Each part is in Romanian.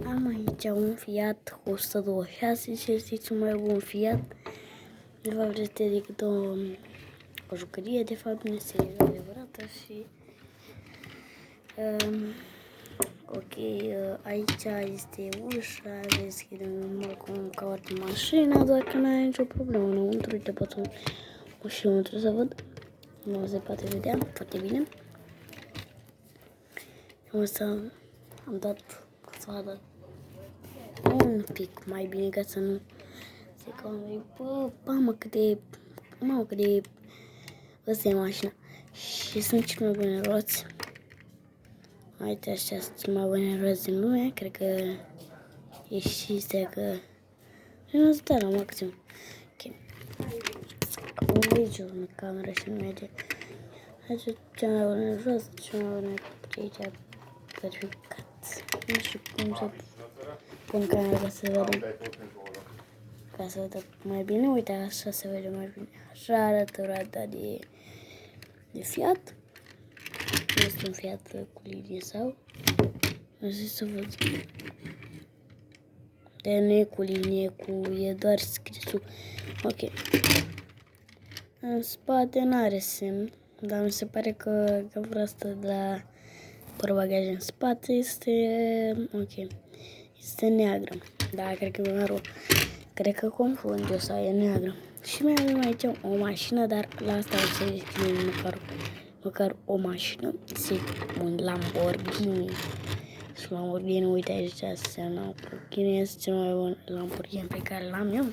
Am aici un Fiat 126 și este cel mai bun Fiat. De fapt este decât o jucărie, de fapt nu este adevărată și ok, aici este ușa, deschidem balconul ca orice mașină, doar că n-are nicio problemă înăuntru. Uite, pot și înăuntru să văd, nu se poate vedea foarte bine. Asta am dat să vadă un pic mai bine ca să nu se cam. Bă, mamă cât de ăsta e mașina. Și sunt cele mai bune roți. Uite, așa sunt cele mai bune roți din lume. Cred că e și astea că nu se dă la maxim. Ok. Acum aici o cameră și nu merge. Aici cea mai bună jos, cea mai bună aici verificat. Nu știu cum să pun camera ca să vedem. Ca să vedem mai bine. Uite, așa se vede mai bine. Așa arată roata de Fiat. Este un Fiat cu linie sau? Nu știu să văd. De nu e cu linie, e doar scrisul. Ok. În spate n-are semn, dar mi se pare că gavra asta de la portbagaj în spate este ok. Este neagră. Da, cred că e maro. Cred că confund eu sau e neagră. Și mai avem aici o mașină, dar la asta o să scrie măcar o mașină. Un Lamborghini. Și Lamborghini, uite aici este Lamborghini, este cel mai bun Lamborghini pe care l-am eu.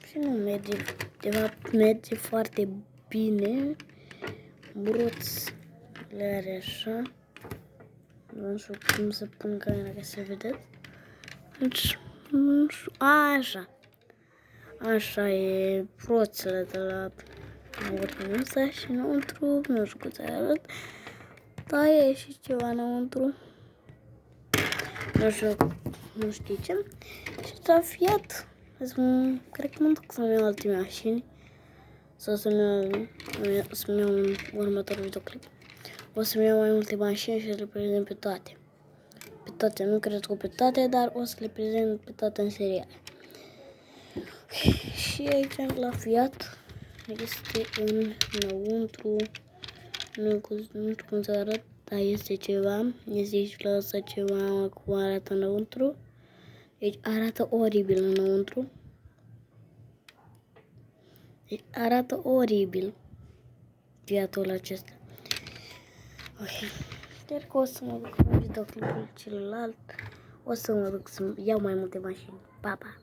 Și nu merge, de fapt merge foarte bine. Bruț le are așa. Nu știu cum să pun camera ca să vedeți. Deci, nu știu, așa. Așa e roțele de la Lamborghini ăsta și înăuntru, nu știu cum să arăt. Da, e și ceva înăuntru. Nu știu ce. Și s-a Fiat. Cred că mă duc să-mi iau alte mașini. Sau să-mi iau un următor videoclip. O să-mi iau mai multe mașini și să le prezint pe toate. Pe toate, nu cred că pe toate, dar o să le prezint pe toate în seriale. Și aici la Fiat este înăuntru. Nu știu cum să arăt, dar este ceva. Este aici la asta ceva cum arată înăuntru. Deci arată oribil înăuntru. Deci arată oribil Fiatul acesta. Ok. Sper că o să mă duc în videoclipul celălalt. O să mă duc să iau mai multe mașini. Pa, pa!